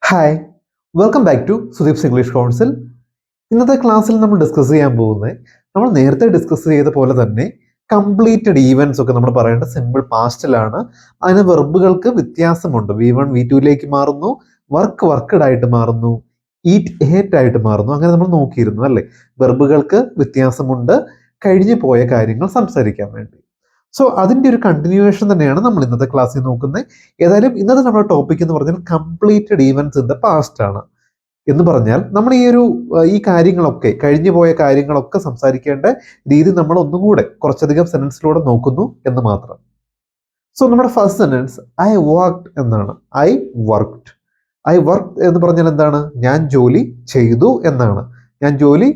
Hi welcome back to Sudeep's English Council. ഇന്നത്തെ ക്ലാസ്സിൽ നമ്മൾ ഡിസ്കസ് ചെയ്യാൻ പോകുന്നത് നമ്മൾ നേരത്തെ ഡിസ്കസ് ചെയ്ത പോലെ തന്നെ കംപ്ലീറ്റഡ് ഈവൻസ് ഒക്കെ നമ്മൾ പറയേണ്ട സിമ്പിൾ പാസ്റ്റിലാണ്. അതിന് വെർബുകൾക്ക് വ്യത്യാസമുണ്ട്. V1 V2ലേക്ക് മാറുന്നു, വർക്ക്ഡ് ആയിട്ട് മാറുന്നു, ഈറ്റ് ഏറ്റ് ആയിട്ട് മാറുന്നു. അങ്ങനെ നമ്മൾ നോക്കിയിരുന്നു അല്ലേ? വെർബുകൾക്ക് വ്യത്യാസമുണ്ട് കഴിഞ്ഞു പോയ കാര്യങ്ങൾ സംസാരിക്കാൻ വേണ്ടി. സോ അതിൻ്റെ ഒരു കണ്ടിന്യൂവേഷൻ തന്നെയാണ് നമ്മൾ ഇന്നത്തെ ക്ലാസ്സിൽ നോക്കുന്നത്. ഏതായാലും ഇന്നത്തെ നമ്മുടെ ടോപ്പിക് എന്ന് പറഞ്ഞാൽ completed events in the past ആണ്. എന്ന് പറഞ്ഞാൽ നമ്മൾ ഈ കാര്യങ്ങളൊക്കെ കഴിഞ്ഞു പോയ കാര്യങ്ങളൊക്കെ സംസാരിക്കേണ്ട രീതി നമ്മൾ ഒന്നുകൂടെ കുറച്ചധികം സെന്റൻസിലൂടെ നോക്കുന്നു എന്ന് മാത്രം. സോ നമ്മുടെ ഫസ്റ്റ് സെന്റൻസ് ഐ വർക്ക്ഡ് എന്നാണ്. ഐ വർക്ക്ഡ് എന്ന് പറഞ്ഞാൽ എന്താണ്? ഞാൻ ജോലി ചെയ്തു എന്നാണ്. ഞാൻ ജോലി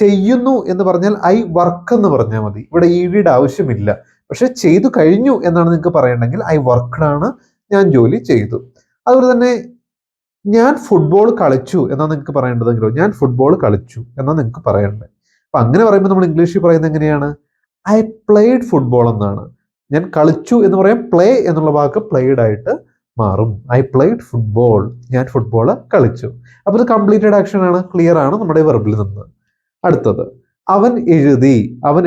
ചെയ്യുന്നു എന്ന് പറഞ്ഞാൽ ഐ വർക്ക് എന്ന് പറഞ്ഞാൽ മതി. ഇവിടെ ഈഡിയുടെ ആവശ്യമില്ല. പക്ഷെ ചെയ്തു കഴിഞ്ഞു എന്നാണ് നിങ്ങൾക്ക് പറയണമെങ്കിൽ ഐ വർക്ക്ഡ് ആണ്, ഞാൻ ജോലി ചെയ്തു. അതുപോലെ തന്നെ ഞാൻ ഫുട്ബോൾ കളിച്ചു എന്നാണ് നിങ്ങൾക്ക് പറയേണ്ടതെങ്കിലോ ഞാൻ ഫുട്ബോൾ കളിച്ചു എന്നാണ് നിങ്ങൾക്ക് പറയേണ്ടത്. അപ്പൊ അങ്ങനെ പറയുമ്പോൾ നമ്മൾ ഇംഗ്ലീഷിൽ പറയുന്നത് എങ്ങനെയാണ്? ഐ പ്ലേഡ് ഫുട്ബോൾ എന്നാണ്. ഞാൻ കളിച്ചു എന്ന് പറയാം, പ്ലേ എന്നുള്ള വാക്ക് പ്ലേഡ് ആയിട്ട് മാറും. ഐ പ്ലേഡ് ഫുട്ബോൾ, ഞാൻ ഫുട്ബോൾ കളിച്ചു. അപ്പൊ ഇത് കംപ്ലീറ്റഡ് ആക്ഷൻ ആണ്, ക്ലിയർ ആണ് നമ്മുടെ വെർബിൽ നിന്ന്. അടുത്തത് അവൻ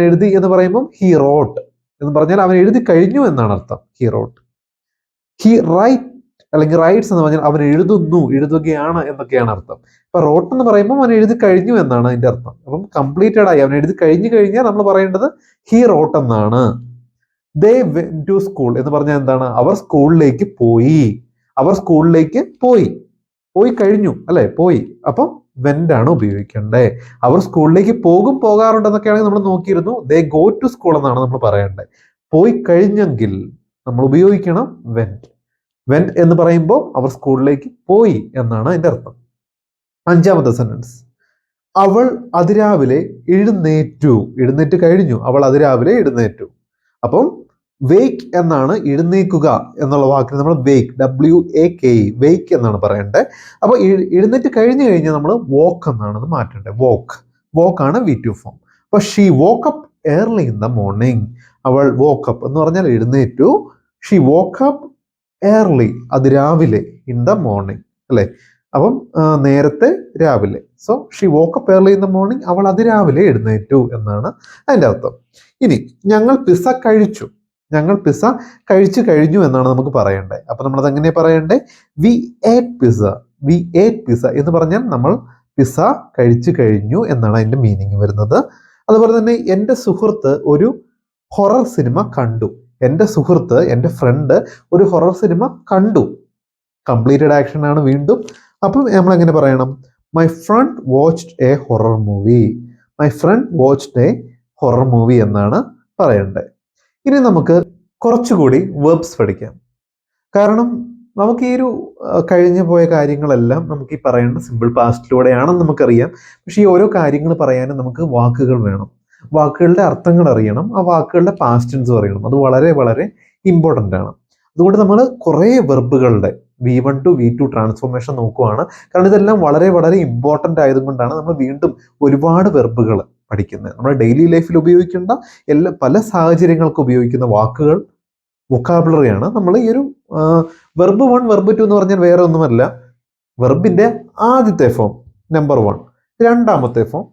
എഴുതി എന്ന് പറയുമ്പോൾ ഹി റോട്ട് എന്ന് പറഞ്ഞാൽ അവൻ എഴുതി കഴിഞ്ഞു എന്നാണ് അർത്ഥം. He wrote. ഹി റൈറ്റ് അല്ലെങ്കിൽ റൈറ്റ്സ് എന്ന് പറഞ്ഞാൽ അവൻ എഴുതുകയാണ് എന്നൊക്കെയാണ് അർത്ഥം. ഇപ്പൊ റോട്ട് എന്ന് പറയുമ്പോൾ അവൻ എഴുതി കഴിഞ്ഞു എന്നാണ് അതിന്റെ അർത്ഥം. അപ്പം കംപ്ലീറ്റഡ് ആയി അവൻ എഴുതി കഴിഞ്ഞാൽ നമ്മൾ പറയേണ്ടത് ഹി റോട്ട് എന്നാണ്. ദേ വെന്റ് ടു സ്കൂൾ എന്ന് പറഞ്ഞാൽ എന്താണ്? അവർ സ്കൂളിലേക്ക് പോയി കഴിഞ്ഞു അല്ലെ? പോയി. അപ്പം വെന്റ് ആണ് ഉപയോഗിക്കേണ്ടത്. അവർ സ്കൂളിലേക്ക് പോകാറുണ്ടെന്നൊക്കെയാണെങ്കിൽ നമ്മൾ നോക്കിയിരുന്നു. ദേ ഗോ ടു സ്കൂൾ എന്നാണ് നമ്മൾ പറയേണ്ടത്. പോയി കഴിഞ്ഞെങ്കിൽ നമ്മൾ ഉപയോഗിക്കണം വെന്റ് എന്ന് പറയുമ്പോൾ അവർ സ്കൂളിലേക്ക് പോയി എന്നാണ് അതിന്റെ അർത്ഥം. അഞ്ചാമത്തെ സെന്റൻസ് അവൾ അതിരാവിലെ എഴുന്നേറ്റ് കഴിഞ്ഞു. അവൾ അതിരാവിലെ എഴുന്നേറ്റു. അപ്പം വേക്ക് എന്നാണ് എഴുന്നേക്കുക എന്നുള്ള വാക്കിന് നമ്മൾ WAKE വേക്ക് എന്നാണ് പറയേണ്ടത്. അപ്പൊ എഴുന്നേറ്റ് കഴിഞ്ഞാൽ നമ്മൾ വോക്ക് എന്നാണ് മാറ്റേണ്ടത്. വോക്ക് ആണ് V2 ഫോം. അപ്പൊ she woke up early in the morning. അവൾ വോക്കപ്പ് എന്ന് പറഞ്ഞാൽ എഴുന്നേറ്റു. ഷീ വോക്ക് അപ്പ് ഏർലി, അതിരാവിലെ, ഇൻ ദ മോർണിംഗ് അല്ലെ? അപ്പം നേരത്തെ രാവിലെ. So she woke up early in the morning, അവൾ അതിരാവിലെ എഴുന്നേറ്റു എന്നാണ് അതിന്റെ അർത്ഥം. ഇനി ഞങ്ങൾ പിസ്സ കഴിച്ചു കഴിഞ്ഞു എന്നാണ് നമുക്ക് പറയേണ്ടത്. അപ്പൊ നമ്മൾ അതെങ്ങനെയാ പറയണ്ടേ? വി ഏറ്റ് പിസ്സ എന്ന് പറഞ്ഞാൽ നമ്മൾ പിസ്സ കഴിച്ചു കഴിഞ്ഞു എന്നാണ് അതിന്റെ മീനിങ് വരുന്നത്. അതുപോലെ തന്നെ എൻ്റെ സുഹൃത്ത് ഒരു ഹൊറർ സിനിമ കണ്ടു. എൻ്റെ ഫ്രണ്ട് ഒരു ഹൊറർ സിനിമ കണ്ടു. കംപ്ലീറ്റഡ് ആക്ഷൻ ആണ് വീണ്ടും. അപ്പം നമ്മൾ എങ്ങനെ പറയണം? My friend watched A horror movie എന്നാണ് പറയേണ്ടത്. ഇനി നമുക്ക് കുറച്ചുകൂടി വെർബ്സ് പഠിക്കാം. കാരണം നമുക്ക് ഈ കഴിഞ്ഞു പോയ കാര്യങ്ങളെല്ലാം നമുക്ക് ഈ പറയേണ്ട സിമ്പിൾ പാസ്റ്റിലൂടെയാണെന്ന് നമുക്കറിയാം. പക്ഷെ ഈ ഓരോ കാര്യങ്ങൾ പറയാനും നമുക്ക് വാക്കുകൾ വേണം. വാക്കുകളുടെ അർത്ഥങ്ങൾ അറിയണം, ആ വാക്കുകളുടെ പാസ്റ്റ് ടെൻസ് അറിയണം. അത് വളരെ വളരെ ഇമ്പോർട്ടൻ്റ് ആണ്. അതുകൊണ്ട് നമ്മൾ കുറേ വെർബുകളുടെ V1 to V2 ട്രാൻസ്ഫോർമേഷൻ നോക്കുവാണ്. കാരണം ഇതെല്ലാം വളരെ വളരെ ഇമ്പോർട്ടൻ്റ് ആയതുകൊണ്ടാണ് നമ്മൾ വീണ്ടും ഒരുപാട് വെർബുകൾ പഠിക്കുന്നത്. നമ്മുടെ ഡെയിലി ലൈഫിൽ ഉപയോഗിക്കേണ്ട പല സാഹചര്യങ്ങൾക്ക് ഉപയോഗിക്കുന്ന വാക്കുകൾ, വൊക്കാബുലറിയാണ് നമ്മൾ ഈ വെർബ് 1 വെർബ് 2 എന്ന് പറഞ്ഞാൽ വേറെ ഒന്നുമല്ല. വെർബിന്റെ ആദ്യത്തെ ഫോം നമ്പർ 1, രണ്ടാമത്തെ ഫോം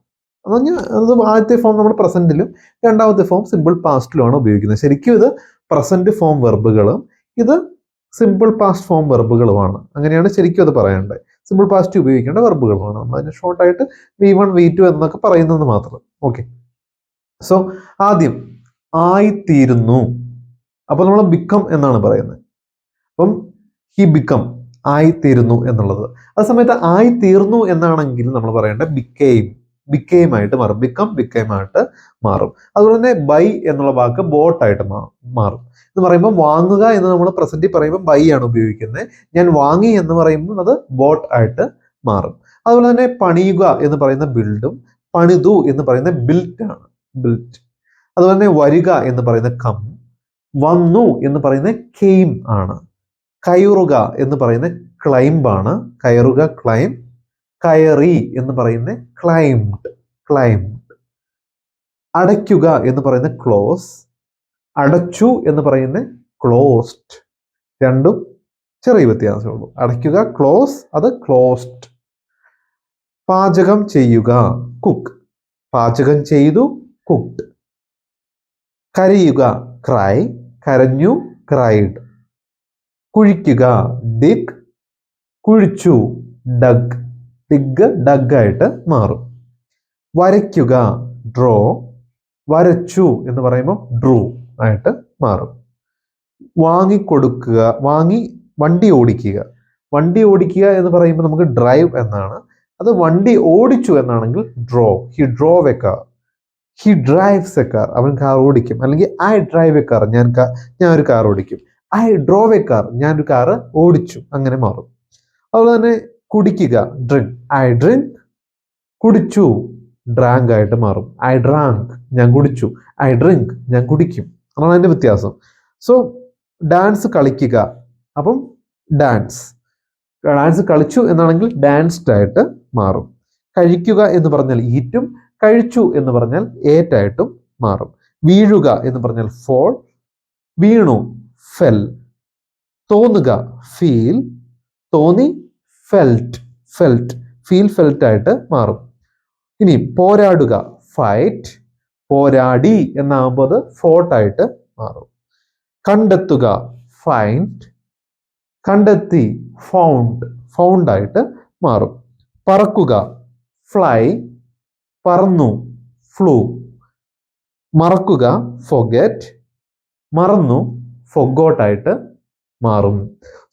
അത് ആദ്യത്തെ ഫോം നമ്മൾ പ്രസന്റിലും രണ്ടാമത്തെ ഫോം സിമ്പിൾ പാസ്റ്റിലുമാണ് ഉപയോഗിക്കുന്നത്. ശരിക്കും ഇത് പ്രസന്റ് ഫോം വെർബുകളും ഇത് സിമ്പിൾ പാസ്റ്റ് ഫോം വെർബുകളുമാണ്. അങ്ങനെയാണ് ശരിക്കും അത് പറയേണ്ടത്. സിമ്പിൾ പാസ്റ്റ് ഉപയോഗിക്കേണ്ട വെർബുകളുമാണ്. നമ്മൾ അതിന് ഷോർട്ടായിട്ട് V1 V2 എന്നൊക്കെ പറയുന്നത് മാത്രം. ഓക്കെ. സോ ആദ്യം ആയിത്തീരുന്നു. അപ്പൊ നമ്മൾ ബിക്കം എന്നാണ് പറയുന്നത്. അപ്പം ഹി ബിക്കം, ആയിത്തീരുന്നു എന്നുള്ളത്. ആ സമയത്ത് ആയിത്തീർന്നു എന്നാണെങ്കിൽ നമ്മൾ പറയേണ്ടത് ബിക്കെയിം ആയിട്ട് മാറും. ബിക്കെയിം ആയിട്ട് മാറും. അതുപോലെ തന്നെ ബൈ എന്നുള്ള വാക്ക് ബോട്ടായിട്ട് മാറും. എന്ന് പറയുമ്പോൾ വാങ്ങുക എന്ന് നമ്മൾ പ്രസന്റിൽ പറയുമ്പോൾ ബൈ ആണ് ഉപയോഗിക്കുന്നത്. ഞാൻ വാങ്ങി എന്ന് പറയുമ്പോൾ അത് ബോട്ട് ആയിട്ട് മാറും. അതുപോലെ തന്നെ പണിയുക എന്ന് പറയുന്ന ബിൽഡും പണിതു എന്ന് പറയുന്ന ബിൽറ്റ് ആണ്. അതുപോലെ തന്നെ വരിക എന്ന് പറയുന്ന കം, വന്നു എന്ന് പറയുന്ന കെയിം ആണ്. കയറുക എന്ന് പറയുന്ന ക്ലൈംബ് ആണ്. കയറുക ക്ലൈം, കയറി എന്ന് പറയുന്ന ക്ലൈംഡ്. അടയ്ക്കുക എന്ന് പറയുന്ന ക്ലോസ്, അടച്ചു എന്ന് പറയുന്ന ക്ലോസ്ഡ്. രണ്ടും ചെറിയ വ്യത്യാസമേ ഉള്ളൂ. അടയ്ക്കുക ക്ലോസ്, അത് ക്ലോസ്ഡ്. പാചകം ചെയ്യുക കുക്ക്, പാചകം ചെയ്തു കുക്ക്ഡ്. കരയുക ക്രൈ, കരഞ്ഞു ക്രൈഡ്. കുഴിക്കുക ഡിഗ്, കുഴിച്ചു ഡഗ്, ഡിഗ് ഡഗ് ആയിട്ട് മാറും. വരയ്ക്കുക ഡ്രോ, വരച്ചു എന്ന് പറയുമ്പോൾ ഡ്രൂ ആയിട്ട് മാറും. വാങ്ങിക്കൊടുക്കുക, വണ്ടി ഓടിക്കുക. വണ്ടി ഓടിക്കുക എന്ന് പറയുമ്പോൾ നമുക്ക് ഡ്രൈവ് എന്നാണ്. അത് വണ്ടി ഓടിച്ചു എന്നാണെങ്കിൽ draw. He drove A car, he drives A car, അവൻ കാർ ഓടിക്കും. അല്ലെങ്കിൽ ഐ ഡ്രൈവ് എ കാർ, ഞാൻ ഒരു കാർ ഓടിക്കും. ഐ ഡ്രോവ് എ കാർ, ഞാനൊരു കാർ ഓടിച്ചു, അങ്ങനെ മാറും. അതുപോലെ തന്നെ കുടിക്കുക ഡ്രിങ്ക്, ഐ ഡ്രിങ്ക്, കുടിച്ചു ഡ്രാങ്ക് ആയിട്ട് മാറും. ഐ ഡ്രാങ്ക്, ഞാൻ കുടിച്ചു. ഐ ഡ്രിങ്ക്, ഞാൻ കുടിക്കും. അതാണ് അതിന്റെ വ്യത്യാസം. സോ ഡാൻസ് കളിക്കുക, അപ്പം ഡാൻസ് കളിച്ചു എന്നാണെങ്കിൽ ഡാൻസ്ഡ് ആയിട്ട് മാറും. കഴിക്കുക എന്ന് പറഞ്ഞാൽ ഈറ്റും, കഴിച്ചു എന്ന് പറഞ്ഞാൽ ഏറ്റായിട്ടും മാറും. വീഴുക എന്ന് പറഞ്ഞാൽ ഫോൾ, വീണു ഫെൽ. തോന്നുക ഫീൽ, തോന്നി ഫെൽറ്റ്, ഫീൽ ഫെൽറ്റ് ആയിട്ട് മാറും. ഇനി പോരാടുക ഫൈറ്റ്, പോരാടി എന്നാകുമ്പോൾ അത് ഫോർട്ട് ആയിട്ട് മാറും. കണ്ടെത്തുക ഫൈൻഡ്, കണ്ടെത്തി ഫൗണ്ട് ആയിട്ട് മാറും. പറക്കുക ഫ്ലൈ, പറന്നു ഫ്ലൂ. മറക്കുക ഫൊഗെറ്റ്, മറന്നു ഫൊഗോട്ട് ആയിട്ട് മാറും.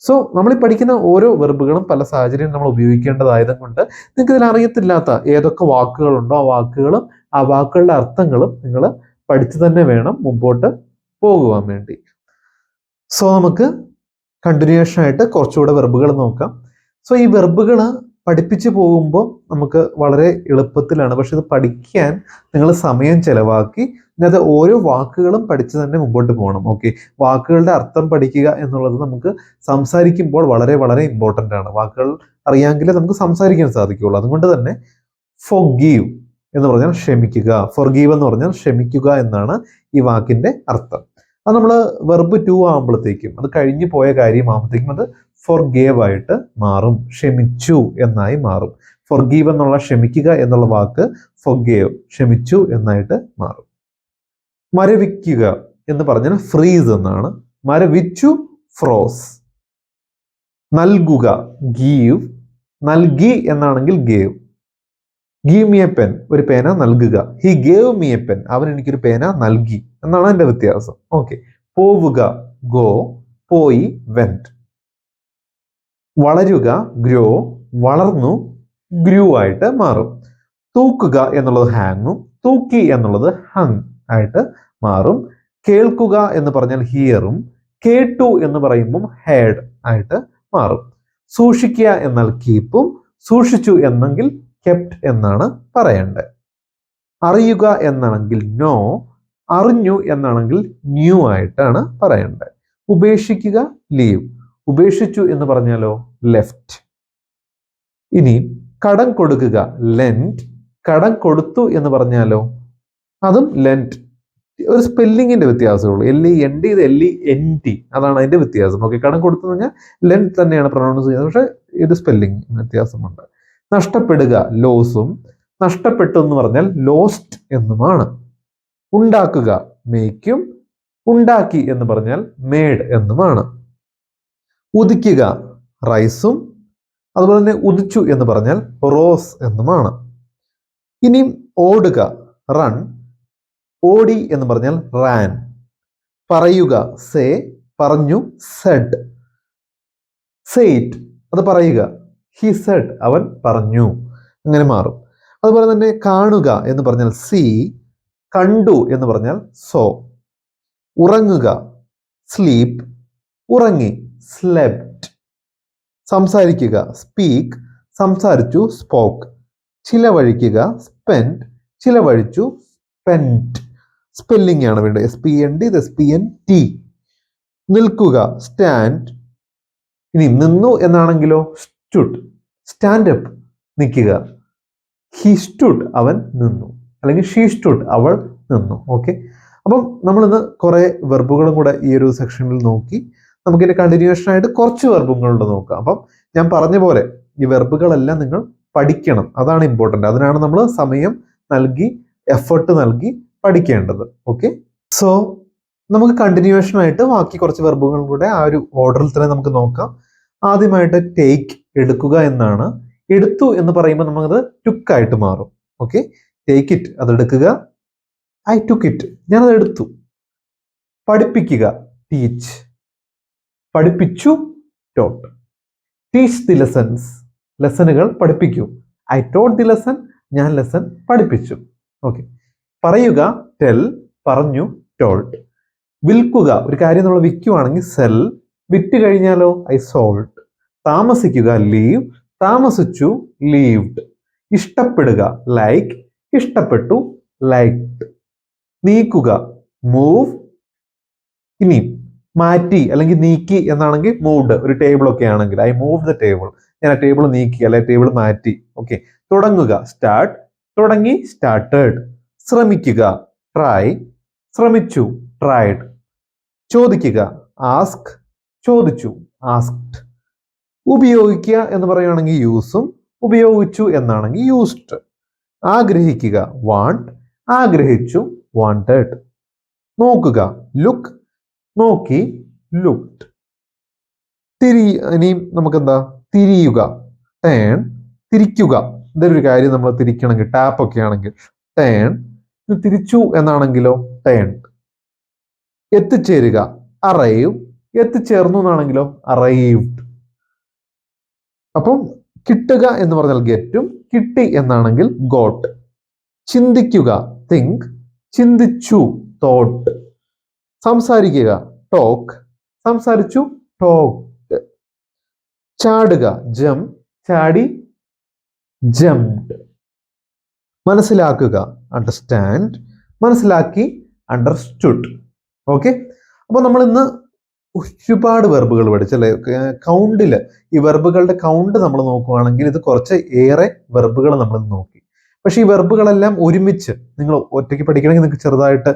സോ നമ്മൾ ഈ പഠിക്കുന്ന ഓരോ വെർബുകളും പല സാഹചര്യം നമ്മൾ ഉപയോഗിക്കേണ്ടതായത് കൊണ്ട് നിങ്ങൾക്ക് ഇതിൽ അറിയത്തില്ലാത്ത ഏതൊക്കെ വാക്കുകളുണ്ടോ ആ വാക്കുകളും ആ വാക്കുകളുടെ അർത്ഥങ്ങളും നിങ്ങൾ പഠിച്ചു തന്നെ വേണം മുമ്പോട്ട് പോകുവാൻ വേണ്ടി. സോ നമുക്ക് കണ്ടിന്യൂഷൻ ആയിട്ട് കുറച്ചുകൂടെ വെർബുകൾ നോക്കാം. സോ ഈ വെർബുകൾ പഠിപ്പിച്ചു പോകുമ്പോൾ നമുക്ക് വളരെ എളുപ്പത്തിലാണ്. പക്ഷെ ഇത് പഠിക്കാൻ നിങ്ങൾ സമയം ചെലവാക്കി ഇതിനകത്ത് ഓരോ വാക്കുകളും പഠിച്ച് തന്നെ മുമ്പോട്ട് പോകണം. ഓക്കെ, വാക്കുകളുടെ അർത്ഥം പഠിക്കുക എന്നുള്ളത് നമുക്ക് സംസാരിക്കുമ്പോൾ വളരെ വളരെ ഇമ്പോർട്ടൻ്റ് ആണ്. വാക്കുകൾ അറിയാമെങ്കിലേ നമുക്ക് സംസാരിക്കാൻ സാധിക്കുകയുള്ളൂ. അതുകൊണ്ട് തന്നെ ഫൊർഗീവ് എന്ന് പറഞ്ഞാൽ ക്ഷമിക്കുക, ഫൊർഗീവ് എന്ന് പറഞ്ഞാൽ ക്ഷമിക്കുക എന്നാണ് ഈ വാക്കിന്റെ അർത്ഥം. അത് നമ്മൾ വെർബ് 2 ആകുമ്പോഴത്തേക്കും, അത് കഴിഞ്ഞു പോയ കാര്യമാകുമ്പോഴത്തേക്കും അത് ഫൊർഗേവ് ആയിട്ട് മാറും, ക്ഷമിച്ചു എന്നായി മാറും. ഫൊർഗീവ് എന്നുള്ള ക്ഷമിക്കുക എന്നുള്ള വാക്ക് ഫൊർഗേവ്, ക്ഷമിച്ചു എന്നായിട്ട് മാറും. മരവിക്കുക എന്ന് പറഞ്ഞാൽ ഫ്രീസ് എന്നാണ്. മരവിച്ചു ഫ്രോസ്. നൽകുക ഗീവ്, നൽകി എന്നാണെങ്കിൽ gave. Give me a pen, ഒരു പേന നൽകുക. He gave me a pen, അവൻ എനിക്കൊരു പേന നൽകി എന്നാണ് അതിന്റെ വ്യത്യാസം. ഓക്കെ, പോവുക ഗോ, പോയി വെന്റ്. വളരുക ഗ്രോ, വളർന്നു ഗ്രൂ ആയിട്ട് മാറും. തൂക്കുക എന്നുള്ളത് ഹാങ്ങും, തൂക്കി എന്നുള്ളത് ഹങ് ആയിട്ട് മാറും. കേൾക്കുക എന്ന് പറഞ്ഞാൽ ഹിയറും, കേട്ടു എന്ന് പറയുമ്പം ഹേഡ് ആയിട്ട് മാറും. സൂക്ഷിക്കുക എന്നാൽ കീപ്പും, സൂക്ഷിച്ചു എന്നെങ്കിൽ കെപ്റ്റ് എന്നാണ് പറയേണ്ടത്. അറിയുക എന്നാണെങ്കിൽ നോ, അറിഞ്ഞു എന്നാണെങ്കിൽ ന്യൂ ആയിട്ടാണ് പറയേണ്ടത്. ഉപേക്ഷിക്കുക ലീവ്, ഉപേക്ഷിച്ചു എന്ന് പറഞ്ഞാലോ ലെഫ്റ്റ്. ഇനി കടം കൊടുക്കുക ലെൻഡ്, കടം കൊടുത്തു എന്ന് പറഞ്ഞാലോ അതും ലെൻഡ്. ഒരു സ്പെല്ലിങ്ങിന്റെ വ്യത്യാസമുള്ളൂ. LEND ഇത് LENT, അതാണ് അതിന്റെ വ്യത്യാസം. ഓക്കെ, കടം കൊടുത്തു കഴിഞ്ഞാൽ ലെൻഡ് തന്നെയാണ് പ്രൊണൗൺസ് ചെയ്യുന്നത്, പക്ഷെ ഇത് സ്പെല്ലിംഗ് വ്യത്യാസമുണ്ട്. നഷ്ടപ്പെടുക ലോസും, നഷ്ടപ്പെട്ടു എന്ന് പറഞ്ഞാൽ ലോസ്റ്റ് എന്നുമാണ്. ഉണ്ടാക്കുക മേക്കും, ഉണ്ടാക്കി എന്ന് പറഞ്ഞാൽ മേഡ് എന്നുമാണ്. ഉദിക്കുക റൈസും, അതുപോലെ തന്നെ ഉദിച്ചു എന്ന് പറഞ്ഞാൽ റോസ് എന്നുമാണ്. ഇനി ഓടുക റൺ, ഓടി എന്ന് പറഞ്ഞാൽ റാൻ. പറയുക സേ, പറഞ്ഞു സെഡ്. സെയ്റ്റ്, അത് പറയുക. ഹി സെഡ്, അവൻ പറഞ്ഞു, അങ്ങനെ മാറും. അതുപോലെ തന്നെ കാണുക എന്ന് പറഞ്ഞാൽ സീ, കണ്ടു എന്ന് പറഞ്ഞാൽ സോ. ഉറങ്ങുക സ്ലീപ്പ്, ഉറങ്ങി സ്ലെപ്റ്റ്. സംസാരിക്കുക സ്പീക്ക്, സംസാരിച്ചു സ്പോക്ക്. ചിലവഴിക്കുക സ്പെൻഡ്, ചിലവഴിച്ചു സ്പെൻറ്റ്. സ്പെല്ലിംഗ് ആണ് വേണ്ടത്, SPEND, SPNT. നിൽക്കുക സ്റ്റാൻഡ്. ഇനി നിന്നു എന്നാണെങ്കിലോ സ്റ്റുഡ്, സ്റ്റാൻഡപ്പ് നിൽക്കുക. ഹി സ്റ്റുഡ്, അവൻ നിന്നു, അല്ലെങ്കിൽ ഷീ സ്റ്റുഡ്, അവൾ നിന്നു. ഓക്കെ, അപ്പം നമ്മളിന്ന് കുറെ വെർബുകളും കൂടെ ഈ ഒരു സെക്ഷനിൽ നോക്കി. നമുക്കിതിന്റെ കണ്ടിന്യൂഷൻ ആയിട്ട് കുറച്ച് വെർബുകളുണ്ട് നോക്കാം. അപ്പം ഞാൻ പറഞ്ഞ പോലെ ഈ വെർബുകളെല്ലാം നിങ്ങൾ പഠിക്കണം, അതാണ് ഇമ്പോർട്ടന്റ്. അതിനാണ് നമ്മൾ സമയം നൽകി എഫർട്ട് നൽകി പഠിക്കേണ്ടത്. ഓക്കെ, സോ നമുക്ക് കണ്ടിന്യൂഷൻ ആയിട്ട് ബാക്കി കുറച്ച് വെർബുകളും കൂടെ ആ ഒരു ഓർഡറിൽ തന്നെ നമുക്ക് നോക്കാം. ആദ്യമായിട്ട് ടേക്ക്, എടുക്കുക എന്നാണ്. എടുത്തു എന്ന് പറയുമ്പോൾ നമുക്കത് ടുക്ക് ആയിട്ട് മാറും. ഓക്കെ, ടേക്ക് ഇറ്റ്, അത് എടുക്കുക. ഐ ടുക്ക് ഇറ്റ്, ഞാനത് എടുത്തു. പഠിപ്പിക്കുക, ടീച്ച്. പഠിപ്പിച്ചു, ടോട്ട്. ടീച്ച് ദി ലെസൺസ്, ലെസനുകൾ പഠിപ്പിക്കൂ. ഐ ടോട്ട് ദി ലെസൺ, ഞാൻ ലെസൺ പഠിപ്പിച്ചു. ഓക്കെ, പറയുക, ടെൽ, പറഞ്ഞു, ടോൾഡ്. വിൽക്കുക, ഒരു കാര്യം നമ്മൾ വിൽക്കുവാണെങ്കിൽ സെൽ. വിറ്റ് കഴിഞ്ഞാലോ ഐ സോൾഡ്. താമസിക്കുക, ലീവ്, താമസിച്ചു, ലീവ്ഡ്. ഇഷ്ടപ്പെടുക, ലൈക്ക്, ഇഷ്ടപ്പെട്ടു, ലൈക്ഡ്. നീക്കുക, മൂവ്. ഇനി മാറ്റി അല്ലെങ്കിൽ നീക്കി എന്നാണെങ്കിൽ മൂവ്ഡ്, ഒരു ടേബിൾ ഒക്കെ ആണെങ്കിൽ ഐ മൂവ് ദ ടേബിൾ, ഞാൻ ആ ടേബിൾ നീക്കി അല്ലെ ടേബിൾ മാറ്റി. ഓക്കെ, തുടങ്ങുക, സ്റ്റാർട്ട്, തുടങ്ങി, സ്റ്റാർട്ടഡ്. ശ്രമിക്കുക, ട്രൈ, ശ്രമിച്ചു, ട്രൈഡ്. ചോദിക്കുക, ആസ്ക്, ചോദിച്ചു, ആസ്ക്ഡ്. ഉപയോഗിക്കുക എന്ന് പറയുകയാണെങ്കിൽ യൂസും, ഉപയോഗിച്ചു എന്നാണെങ്കിൽ യൂസ്ഡ്. ആഗ്രഹിക്കുക, വാണ്ട്, ആഗ്രഹിച്ചു, വാണ്ടഡ്. നോക്കുക, ലുക്ക്, നോക്കി, ലുക്ഡ്. ഇനിയും നമുക്കെന്താ, തിരിയുക, ടേൺ, തിരിക്കുക. ഇതൊരു കാര്യം നമ്മൾ തിരിക്കണമെങ്കിൽ ടാപ്പ് ഒക്കെ ആണെങ്കിൽ ടേൺ. ഇത് തിരിച്ചു എന്നാണെങ്കിലോ ടേൺ. എത്തിച്ചേരുക, അറൈവ്, എത്തിച്ചേർന്നു എന്നാണെങ്കിലോ അറൈവ്ഡ്. അപ്പം കിട്ടുക എന്ന് പറഞ്ഞാൽ ഗെറ്റും, കിട്ടി എന്നാണെങ്കിൽ ഗോട്ട്. ചിന്തിക്കുക, തിങ്ക്, ചിന്തിച്ചു, തോട്ട്. സംസാരിക്കുക, ടോക്ക്, സംസാരിച്ചു, ടോക്ഡ്. ചാടുക, ജംപ്, ചാടി, ജംപ്ഡ്. മനസ്സിലാക്കുക, അണ്ടർസ്റ്റാൻഡ്, മനസ്സിലാക്കി, അണ്ടർസ്റ്റുഡ്. ഓക്കെ, അപ്പൊ നമ്മൾ ഇന്ന് ഒരുപാട് വെർബുകൾ പഠിച്ചല്ലേ. കൗണ്ടില് ഈ വെർബുകളുടെ കൗണ്ട് നമ്മൾ നോക്കുകയാണെങ്കിൽ ഇത് കുറച്ച് ഏറെ വെർബുകൾ നമ്മൾ നോക്കി. പക്ഷെ ഈ വെർബുകളെല്ലാം ഒരുമിച്ച് നിങ്ങൾ ഒറ്റയ്ക്ക് പഠിക്കണമെങ്കിൽ നിങ്ങൾക്ക് ചെറുതായിട്ട്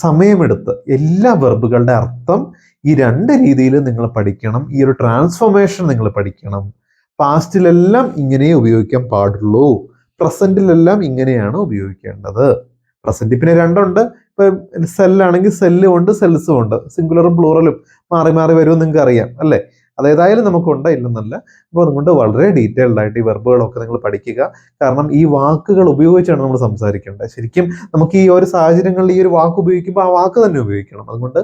സമയമെടുത്ത് എല്ലാ വെർബുകളുടെ അർത്ഥം ഈ രണ്ട് രീതിയിൽ നിങ്ങൾ പഠിക്കണം. ഈ ഒരു ട്രാൻസ്ഫോർമേഷൻ നിങ്ങൾ പഠിക്കണം. പാസ്റ്റിലെല്ലാം ഇങ്ങനെ ഉപയോഗിക്കാൻ പാടുള്ളൂ, പ്രസന്റിലെല്ലാം ഇങ്ങനെയാണ് ഉപയോഗിക്കേണ്ടത്. പ്രസന്റ് പിന്നെ രണ്ടുണ്ട്. ഇപ്പൊ സെല്ലാണെങ്കിൽ സെല്ലും ഉണ്ട്, സെൽസും ഉണ്ട്. സിംഗുലറും പ്ലൂറലും മാറി മാറി വരുമെന്ന് നിങ്ങൾക്ക് അറിയാം അല്ലേ. അതേതായാലും നമുക്കുണ്ട്, ഇല്ലെന്നല്ല. അപ്പോൾ അതുകൊണ്ട് വളരെ ഡീറ്റെയിൽഡ് ആയിട്ട് ഈ വെർബുകളൊക്കെ നിങ്ങൾ പഠിക്കുക. കാരണം ഈ വാക്കുകൾ ഉപയോഗിച്ചാണ് നമ്മൾ സംസാരിക്കേണ്ടത്. ശരിക്കും നമുക്ക് ഈ ഒരു സാഹചര്യങ്ങളിൽ ഈ ഒരു വാക്ക് ഉപയോഗിക്കുമ്പോൾ ആ വാക്ക് തന്നെ ഉപയോഗിക്കണം. അതുകൊണ്ട്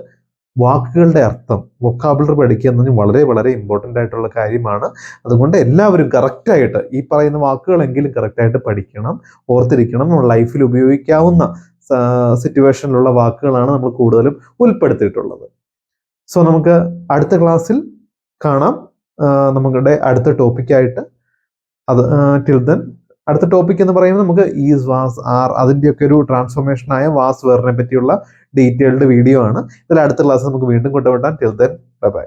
വാക്കുകളുടെ അർത്ഥം, വൊക്കാബുലറി പഠിക്കുക എന്നതിന് വളരെ വളരെ ഇമ്പോർട്ടൻ്റ് ആയിട്ടുള്ള കാര്യമാണ്. അതുകൊണ്ട് എല്ലാവരും കറക്റ്റായിട്ട് ഈ പറയുന്ന വാക്കുകളെങ്കിലും കറക്റ്റായിട്ട് പഠിക്കണം, ഓർത്തിരിക്കണം. നമ്മൾ ലൈഫിൽ ഉപയോഗിക്കാവുന്ന സിറ്റുവേഷനിലുള്ള വാക്കുകളാണ് നമ്മൾ കൂടുതലും ഉൾപ്പെടുത്തിയിട്ടുള്ളത്. സോ നമുക്ക് അടുത്ത ക്ലാസ്സിൽ കാണാം നമ്മുടെ അടുത്ത ടോപ്പിക്കായിട്ട്. അത് ടിൽ ദെൻ അടുത്ത ടോപ്പിക് എന്ന് പറയുമ്പോൾ നമുക്ക് ഈസ്, വാസ്, ആർ അതിൻ്റെയൊക്കെ ഒരു ട്രാൻസ്ഫോർമേഷൻ ആയ വാസ് വെറിനെ പറ്റിയുള്ള ഡീറ്റെയിൽഡ് വീഡിയോ ആണ്. ഇതിൽ അടുത്ത ക്ലാസ് നമുക്ക് വീണ്ടും കൊണ്ടുപോകാം. Till then bye bye.